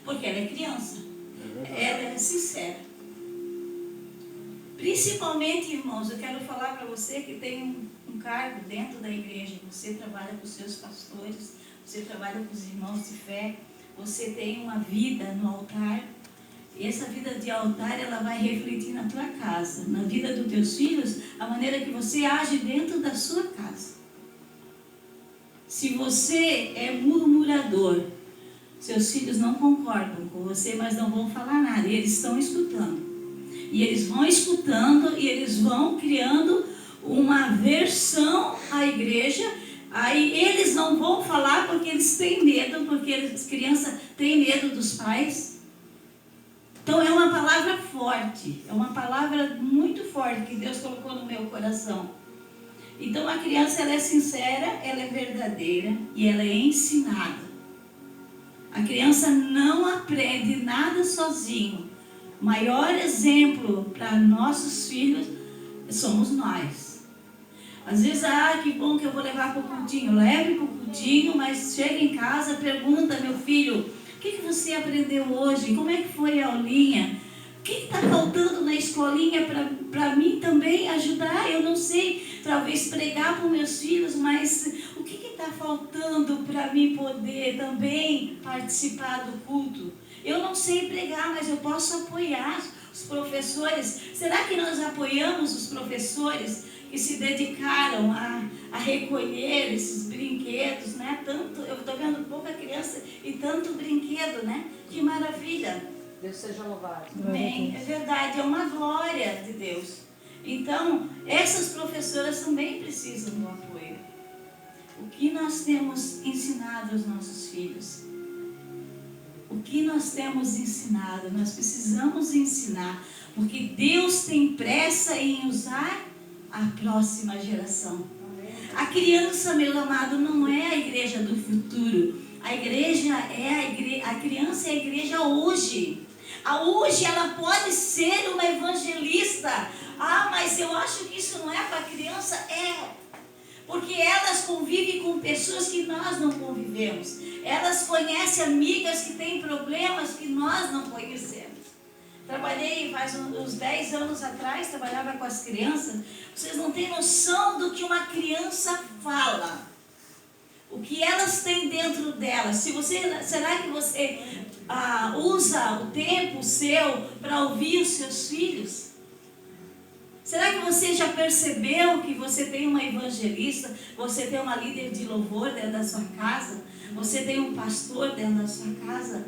porque ela é criança. Ela é sincera. Principalmente, irmãos, eu quero falar para você que tem um cargo dentro da igreja, você trabalha com os seus pastores, você trabalha com os irmãos de fé, você tem uma vida no altar, e essa vida de altar, ela vai refletir na tua casa, na vida dos teus filhos, a maneira que você age dentro da sua casa. Se você é murmurador, seus filhos não concordam com você, mas não vão falar nada, e eles estão escutando. E eles vão escutando e eles vão criando uma aversão à igreja. Aí eles não vão falar porque eles têm medo, porque as crianças têm medo dos pais. Então é uma palavra forte, é uma palavra muito forte que Deus colocou no meu coração. Então a criança, ela é sincera, ela é verdadeira e ela é ensinada. A criança não aprende nada sozinho. O maior exemplo para nossos filhos somos nós. Às vezes, que bom que eu vou levar para o cultinho. Leve para o cultinho, mas chega em casa, pergunta, meu filho, o que você aprendeu hoje? Como é que foi a aulinha? O que está faltando na escolinha para mim também ajudar? Eu não sei, talvez pregar para os meus filhos, mas o que está faltando para mim poder também participar do culto? Eu não sei pregar, mas eu posso apoiar os professores. Será que nós apoiamos os professores que se dedicaram a recolher esses brinquedos, né? Tanto, eu estou vendo pouca criança e tanto brinquedo, né? Que maravilha. Deus seja louvado. Amém. É verdade, é uma glória de Deus. Então, essas professoras também precisam do apoio. O que nós temos ensinado aos nossos filhos? O que nós temos ensinado? Nós precisamos ensinar, porque Deus tem pressa em usar a próxima geração. A criança, meu amado, não é a igreja do futuro. A igreja a criança é a igreja hoje. Hoje ela pode ser uma evangelista. Mas eu acho que isso não é para criança. Porque elas convivem com pessoas que nós não convivemos. Elas conhecem amigas que têm problemas que nós não conhecemos. Trabalhei faz uns 10 anos atrás, trabalhava com as crianças. Vocês não têm noção do que uma criança fala. O que elas têm dentro delas. Será que você usa o tempo seu para ouvir os seus filhos? Será que você já percebeu que você tem uma evangelista, você tem uma líder de louvor dentro da sua casa, você tem um pastor dentro da sua casa?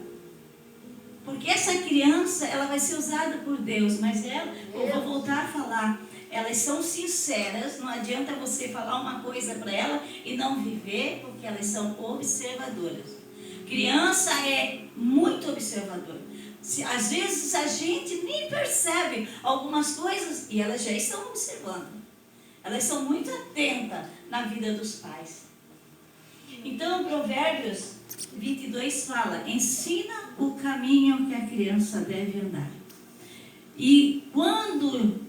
Porque essa criança, ela vai ser usada por Deus, mas eu vou voltar a falar, elas são sinceras, não adianta você falar uma coisa para ela e não viver, porque elas são observadoras. Criança é muito observadora. Às vezes a gente nem percebe algumas coisas e elas já estão observando. Elas são muito atentas na vida dos pais. Então, Provérbios 22 fala: ensina o caminho que a criança deve andar. E quando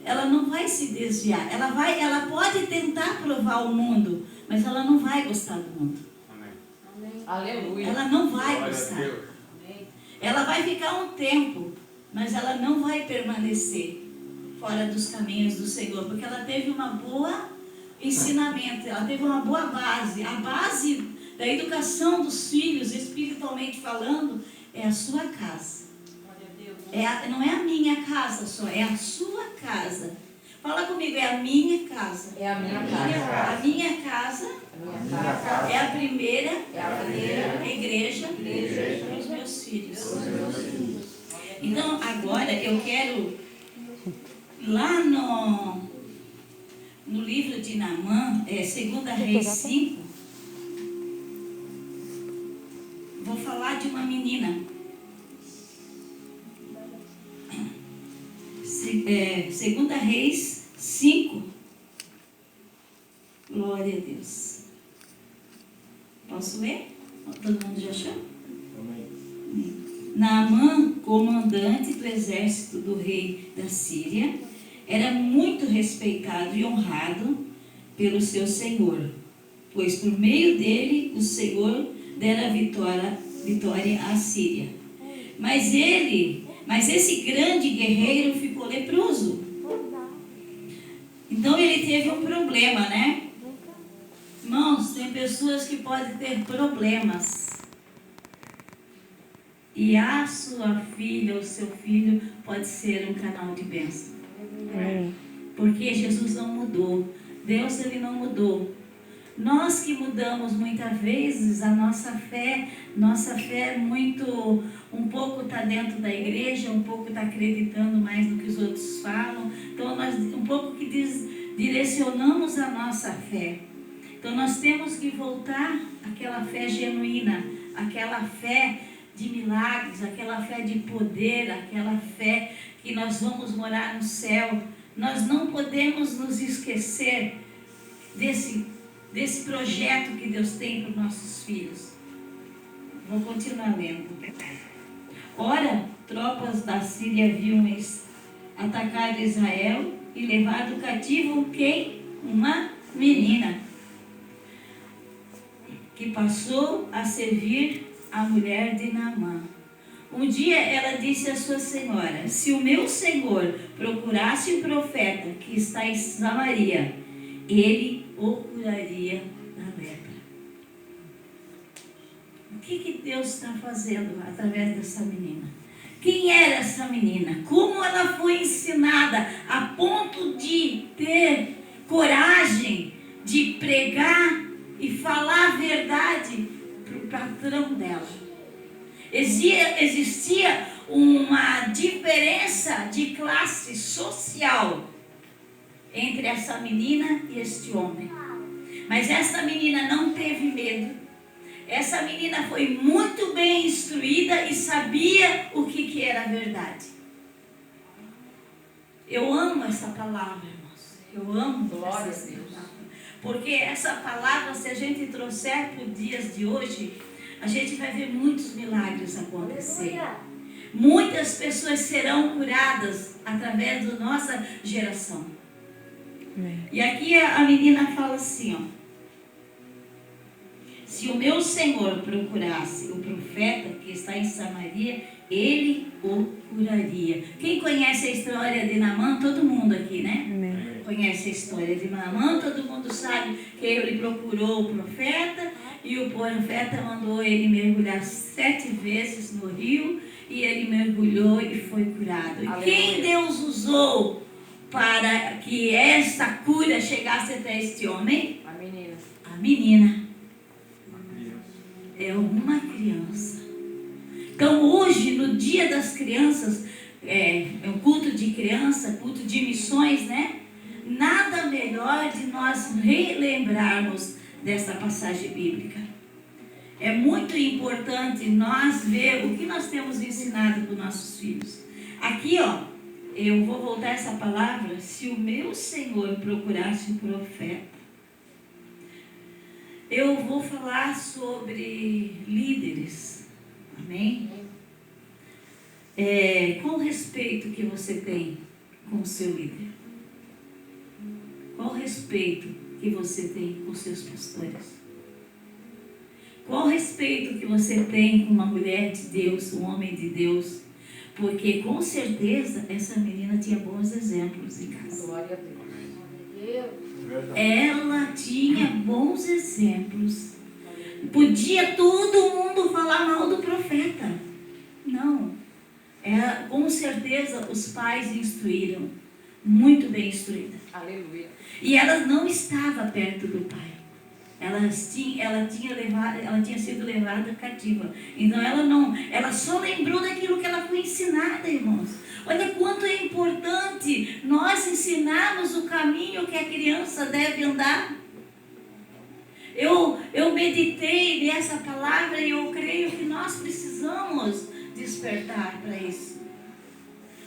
ela não vai se desviar, ela pode tentar provar o mundo, mas ela não vai gostar do mundo. Amém. Aleluia. Ela não vai gostar. Ela vai ficar um tempo, mas ela não vai permanecer fora dos caminhos do Senhor, porque ela teve uma boa ensinamento, ela teve uma boa base. A base da educação dos filhos, espiritualmente falando, é a sua casa. Não é a minha casa só, é a sua casa. Fala comigo, é a minha casa. É a minha casa. A minha casa é a primeira igreja dos meus filhos. Então, agora eu quero, lá no livro de Naamã, 2 Reis 5, vou falar de uma menina. 2 Reis 5. Glória a Deus. Posso ler? Todo mundo já achou? Amém. Naamã, comandante do exército do rei da Síria, era muito respeitado e honrado pelo seu senhor, pois por meio dele o Senhor dera vitória vitória à Síria. Mas esse grande guerreiro ficou leproso. Então ele teve um problema, né? Irmãos, tem pessoas que podem ter problemas. E a sua filha ou seu filho pode ser um canal de bênção. Porque Jesus não mudou. Deus, ele não mudou. Nós que mudamos muitas vezes a nossa fé é muito, um pouco está dentro da igreja, um pouco está acreditando mais no que os outros falam. Então nós um pouco que direcionamos a nossa fé. Então nós temos que voltar àquela fé genuína, aquela fé de milagres, aquela fé de poder, aquela fé que nós vamos morar no céu. Nós não podemos nos esquecer desse projeto que Deus tem para os nossos filhos. Vou continuar lendo. Ora, tropas da Síria haviam atacado Israel e levado cativo quem? Uma menina, que passou a servir a mulher de Naamã. Um dia ela disse à sua senhora: se o meu senhor procurasse o profeta que está em Samaria, ele o curaria da lepra. O que Deus está fazendo através dessa menina? Quem era essa menina? Como ela foi ensinada a ponto de ter coragem de pregar e falar a verdade para o patrão dela? Existia uma diferença de classe social entre essa menina e este homem. Mas essa menina não teve medo. Essa menina foi muito bem instruída e sabia o que era a verdade. Eu amo essa palavra, irmãos. Eu amo glória essa a Deus. palavra. Porque essa palavra, se a gente trouxer para os dias de hoje, a gente vai ver muitos milagres acontecer. Muitas pessoas serão curadas através da nossa geração. E aqui a menina fala assim, ó: se o meu senhor procurasse o profeta que está em Samaria, ele o curaria. Quem conhece a história de Naamã? Todo mundo aqui, né? Conhece a história de Naamã, todo mundo sabe que ele procurou o profeta e o profeta mandou ele mergulhar 7 vezes no rio e ele mergulhou e foi curado. E quem Deus usou para que essa cura chegasse até este homem? A menina. A menina. É uma criança. Então hoje, no dia das crianças, é um culto de criança, culto de missões, né? Nada melhor de nós relembrarmos dessa passagem bíblica. É muito importante nós ver o que nós temos ensinado para os nossos filhos. Aqui, ó, eu vou voltar essa palavra: se o meu Senhor procurasse um profeta. Eu vou falar sobre líderes. Amém? Qual o respeito que você tem com o seu líder? Qual o respeito que você tem com os seus pastores? Qual o respeito que você tem com uma mulher de Deus, um homem de Deus? Porque com certeza essa menina tinha bons exemplos em casa. Glória a Deus. Ela tinha bons exemplos. Podia todo mundo falar mal do profeta. Não. Com certeza os pais instruíram. Muito bem instruída. Aleluia. E ela não estava perto do pai. Ela tinha sido levada cativa. Então ela só lembrou daquilo que ela foi ensinada, irmãos. Olha quanto é importante nós ensinarmos o caminho que a criança deve andar. Eu meditei nessa palavra e eu creio que nós precisamos despertar para isso.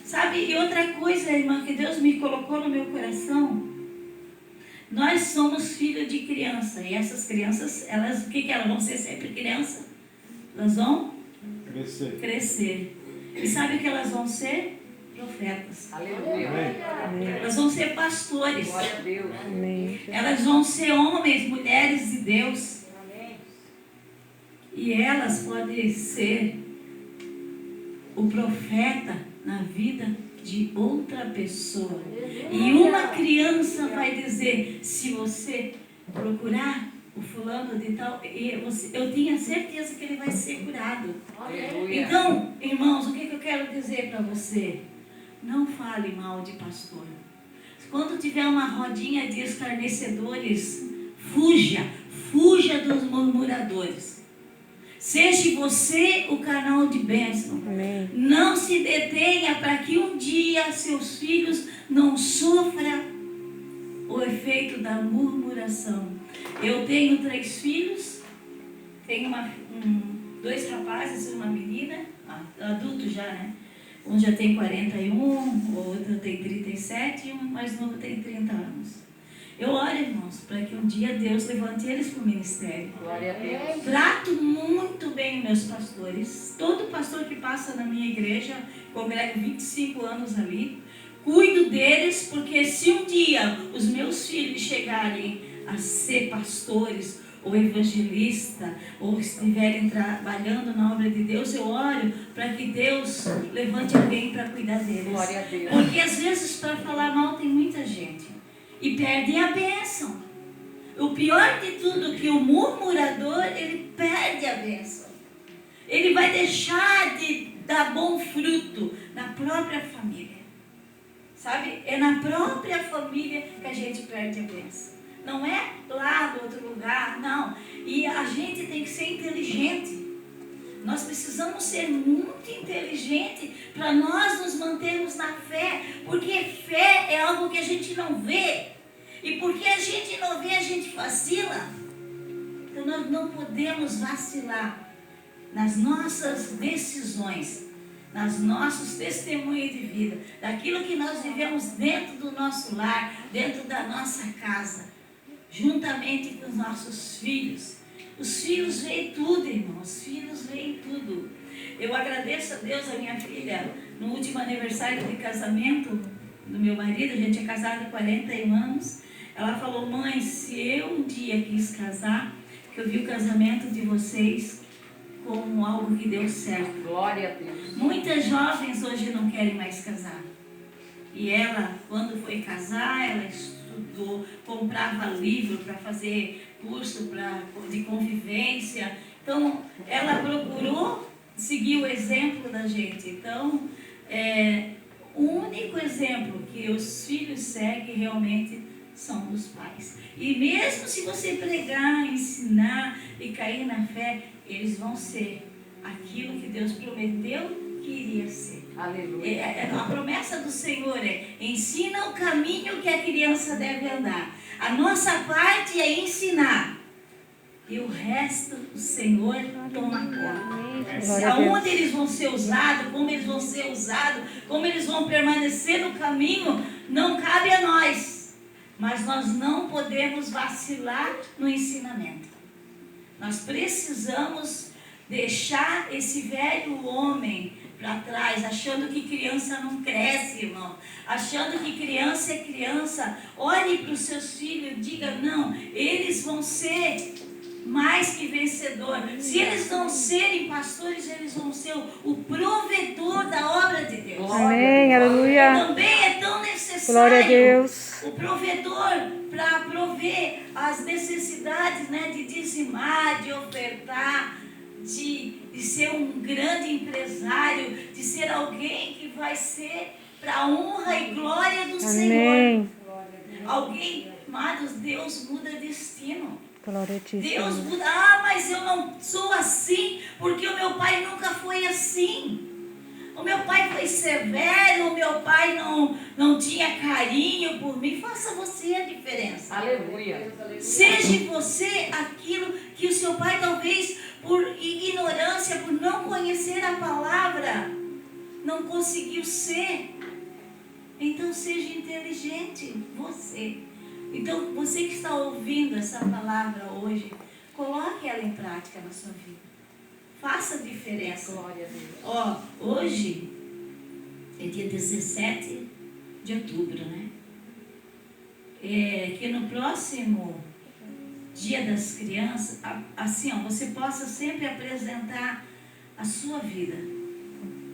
Sabe, e outra coisa, irmã, que Deus me colocou no meu coração: nós somos filhos de criança. E essas crianças, elas, o que elas vão ser sempre criança? Elas vão crescer. E sabe o que elas vão ser? Profetas. Aleluia. Elas vão ser pastores. Glória a Deus. Elas vão ser homens, mulheres de Deus. E elas podem ser o profeta na vida de outra pessoa. E uma criança vai dizer, se você procurar o fulano de tal, eu tenho certeza que ele vai ser curado. Então, irmãos, o que eu quero dizer para você? Não fale mal de pastor. Quando tiver uma rodinha de escarnecedores, fuja dos murmuradores. Seja você o canal de bênção. Amém. Não se detenha para que um dia seus filhos não sofram o efeito da murmuração. Eu tenho 3 filhos, tenho 2 rapazes e uma menina, adultos já, né? Um já tem 41, o outro tem 37 e um mais novo tem 30 anos. Eu oro, irmãos, para que um dia Deus levante eles para o ministério. Glória a Deus. Trato muito bem meus pastores. Todo pastor que passa na minha igreja, congrego 25 anos ali, cuido deles, porque se um dia os meus filhos chegarem a ser pastores ou evangelista, ou estiverem trabalhando na obra de Deus, eu oro para que Deus levante alguém para cuidar deles. Glória a Deus. Porque às vezes para falar mal tem muita gente e perdem a bênção. O pior de tudo é que o murmurador, ele perde a bênção. Ele vai deixar de dar bom fruto na própria família. Sabe? É na própria família que a gente perde a bênção. Não é lá no outro lugar, não. E a gente tem que ser inteligente. Nós precisamos ser muito inteligentes para nós nos mantermos na fé. Porque fé é algo que a gente não vê. E porque a gente não vê, a gente vacila. Então nós não podemos vacilar nas nossas decisões, nos nossos testemunhos de vida, daquilo que nós vivemos dentro do nosso lar, dentro da nossa casa, juntamente com os nossos filhos. Os filhos veem tudo, irmão. Os filhos veem tudo. Eu agradeço a Deus, a minha filha, no último aniversário de casamento do meu marido, a gente é casado há 41 anos. Ela falou, mãe, se eu um dia quis casar, que eu vi o casamento de vocês como algo que deu certo. Glória a Deus. Muitas jovens hoje não querem mais casar. E ela, quando foi casar, ela estudou, comprava livro para fazer curso de convivência. Então, ela procurou seguir o exemplo da gente. Então, o único exemplo que os filhos seguem realmente são dos pais. E mesmo se você pregar, ensinar e cair na fé, eles vão ser aquilo que Deus prometeu que iria ser. Aleluia. A promessa do Senhor é: ensina o caminho que a criança deve andar. A nossa parte é ensinar. E o resto o Senhor toma conta. Aonde eles vão ser usados, como eles vão ser usados, como eles vão permanecer no caminho, não cabe a nós. Mas nós não podemos vacilar no ensinamento. Nós precisamos deixar esse velho homem para trás, achando que criança não cresce, irmão. Achando que criança é criança. Olhe para os seus filhos, diga, não, eles vão ser mais que vencedor. Se eles não serem pastores, eles vão ser o provedor da obra de Deus. Amém, aleluia. Também é tão necessário Glória a Deus. o provedor para prover as necessidades, né, de dizimar, de ofertar, de ser um grande empresário, de ser alguém que vai ser para a honra e glória do Amém. Senhor. Alguém, amados, Deus muda destino. Glória a ti, Deus Senhor. muda. Ah, mas eu não sou assim, porque o meu pai nunca foi assim. O meu pai foi severo, o meu pai não tinha carinho por mim. Faça você a diferença. Aleluia. Seja você aquilo que o seu pai, talvez por ignorância, por não conhecer a palavra, não conseguiu ser. Então seja inteligente, você. Então você que está ouvindo essa palavra hoje, coloque ela em prática na sua vida. Faça a diferença. Glória a Deus. Ó, hoje é dia 17 de outubro, né? Que no próximo Dia das Crianças, assim, ó, você possa sempre apresentar a sua vida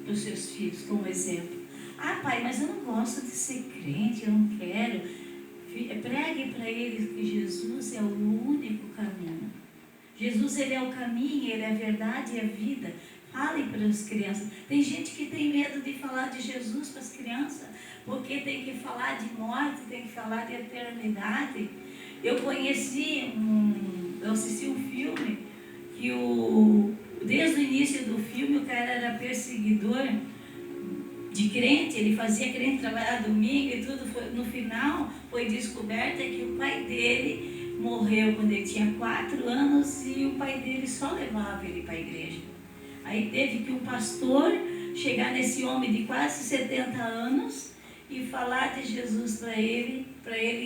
para os seus filhos como exemplo. Ah, pai, mas eu não gosto de ser crente, eu não quero. Pregue para eles que Jesus é o único caminho. Jesus, ele é o caminho, ele é a verdade e a vida. Fale para as crianças. Tem gente que tem medo de falar de Jesus para as crianças, porque tem que falar de morte, tem que falar de eternidade. Eu assisti um filme que desde o início do filme o cara era perseguidor de crente, ele fazia crente trabalhar domingo e tudo. No final foi descoberto que o pai dele morreu quando ele tinha 4 anos e o pai dele só levava ele para a igreja. Aí teve que um pastor chegar nesse homem de quase 70 anos e falar de Jesus para ele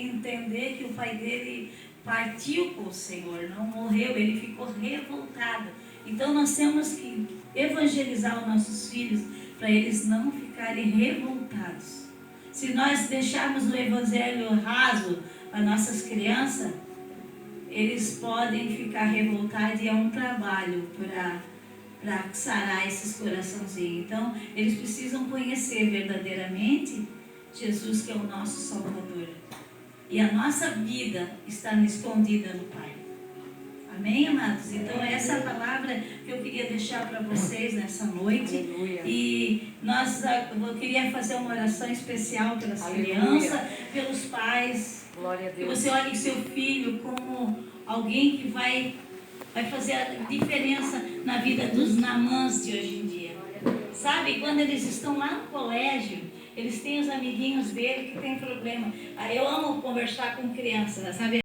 entender que o pai dele partiu com o Senhor, não morreu, ele ficou revoltado. Então nós temos que evangelizar os nossos filhos para eles não ficarem revoltados. Se nós deixarmos o evangelho raso para nossas crianças, eles podem ficar revoltados e é um trabalho para sarar esses coraçãozinhos. Então, eles precisam conhecer verdadeiramente Jesus, que é o nosso Salvador. E a nossa vida está escondida no Pai. Amém, amados? Então, essa é a palavra que eu queria deixar para vocês nessa noite. Aleluia. E eu queria fazer uma oração especial pelas Aleluia. crianças, pelos pais. Glória a Que Deus. você olhe seu filho como alguém que vai fazer a diferença na vida dos namãs de hoje em dia. Sabe, quando eles estão lá no colégio, eles têm os amiguinhos dele que tem problema. Eu amo conversar com crianças, sabe?